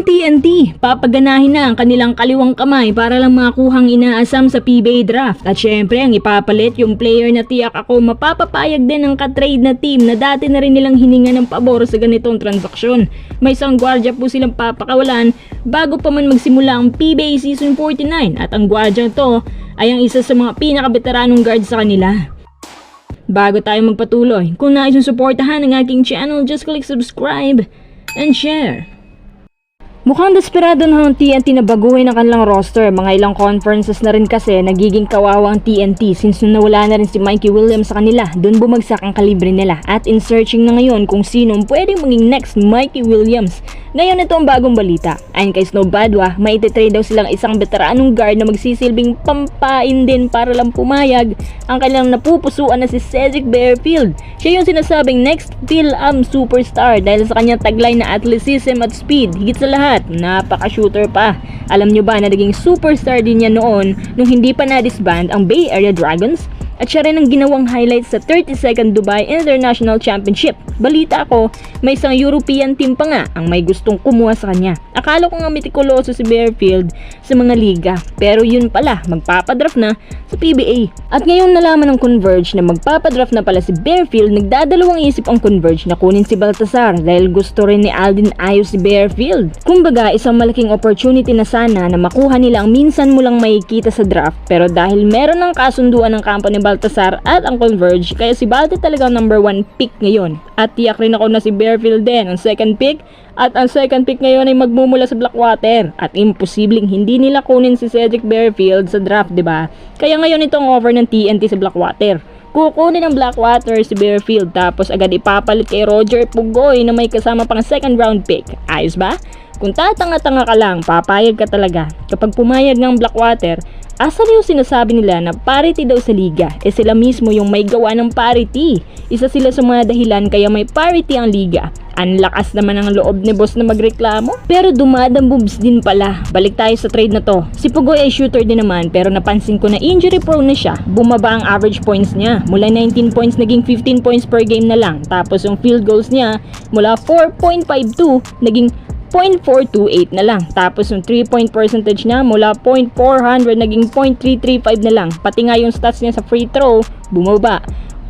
ng TNT, papaganahin na ang kanilang kaliwang kamay para lang makuhang inaasam sa PBA draft. At syempre ang ipapalit yung player na tiyak ako mapapapayag din ng katrade na team na dati na rin nilang hininga ng pabor sa ganitong transaksyon. May isang gwardiya po silang papakawalan bago pa man magsimula ang PBA Season 49 at ang gwardiya to ay ang isa sa mga pinakabeteranong guard sa kanila. Bago tayo magpatuloy, kung nais yung suportahan ng aking channel, just click subscribe and share. Mukhang desperado na ang TNT na baguhin ang kanilang roster. Mga ilang conferences na rin kasi nagiging kawawa ang TNT since nung nawala na rin si Mikey Williams sa kanila, doon bumagsak ang kalibre nila at in searching na ngayon kung sinong pwedeng maging next Mikey Williams. Ngayon ito ang bagong balita. Ayon kay Snow Badwa, may ititrade daw silang isang veteranong guard na magsisilbing pampain din para lang pumayag ang kanilang napupusuan na si Cedric Barefield. Siya yung sinasabing next Phil-Am superstar dahil sa kanyang taglay na athleticism at speed. Higit sa lahat, napaka-shooter pa. Alam nyo ba na naging superstar din niya noon nung hindi pa na-disband ang Bay Area Dragons? At siya rin ang ginawang highlight sa 32nd Dubai International Championship. Balita ko, may isang European team pa nga ang may gustong kumuha sa kanya. Akala ko nga mitikuloso si Barefield sa mga liga, pero yun pala, magpapadraft na sa PBA. At ngayon nalaman ng Converge na magpapadraft na pala si Barefield, nagdadalawang isip ang Converge na kunin si Baltasar dahil gusto rin ni Aldin Ayos si Barefield. Kumbaga, isang malaking opportunity na sana na makuha nila ang minsan mo lang makikita sa draft, pero dahil meron ng kasunduan ng kampo ni Baltasar at ang Converge, kaya si Balte talaga ang number 1 pick ngayon. At tiyak rin ako na si Barefield din ang second pick, at ang second pick ngayon ay magmumula sa Blackwater at imposibleng hindi nila kunin si Cedric Barefield sa draft, 'di ba? Kaya ngayon itong offer ng TNT sa Blackwater. Kukunin ng Blackwater si Barefield tapos agad ipapalit kay Roger Pugoy na may kasama pang second round pick. Ayos ba? Kung tatanga-tanga ka lang, papayag ka talaga. Kapag pumayag ng Blackwater, asa na yung sinasabi nila na parity daw sa liga? Sila mismo yung may gawa ng parity. Isa sila sa mga dahilan kaya may parity ang liga. Ang lakas naman ang loob ni boss na magreklamo. Pero dumadambubs din pala. Balik tayo sa trade na to. Si Pugoy ay shooter din naman pero napansin ko na injury prone na siya. Bumaba ang average points niya. Mula 19 points naging 15 points per game na lang. Tapos yung field goals niya mula 4.52 naging 0.428 na lang. Tapos yung 3-point percentage niya mula 0.400 naging 0.335 na lang. Pati nga yung stats niya sa free throw bumaba.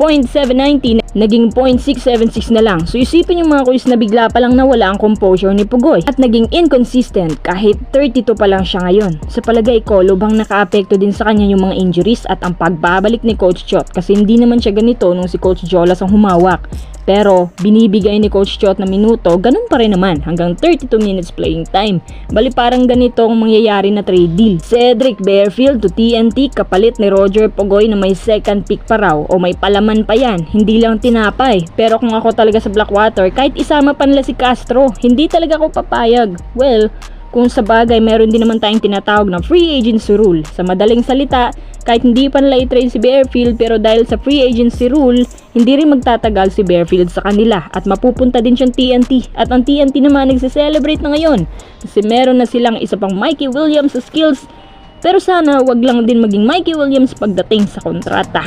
0.790 naging 0.676 na lang. So isipin yung mga quiz na bigla pa lang nawala ang composure ni Pugoy at naging inconsistent kahit 32 pa lang siya ngayon. Sa palagay ko, lubhang naka-apekto din sa kanya yung mga injuries at ang pagbabalik ni Coach Chot kasi hindi naman siya ganito nung si Coach Jolas ang humawak. Pero binibigay ni Coach Chot na minuto, ganun pa rin naman hanggang 32 minutes playing time. Bali parang ganito ang mangyayari na trade deal. Cedric Barefield to TNT kapalit ni Roger Pugoy na may second pick pa raw o may palaman pa yan, hindi lang tinapay. Pero kung ako talaga sa Blackwater, kahit isama pa nila si Castro, hindi talaga ako papayag. Well, kung sa bagay meron din naman tayong tinatawag na free agency rule. Sa madaling salita, kahit hindi pa nila i-trade si Barefield pero dahil sa free agency rule, hindi rin magtatagal si Barefield sa kanila at mapupunta din siyang TNT. At ang TNT naman nagse-celebrate na ngayon kasi meron na silang isa pang Mikey Williams sa skills. Pero sana wag lang din maging Mikey Williams pagdating sa kontrata.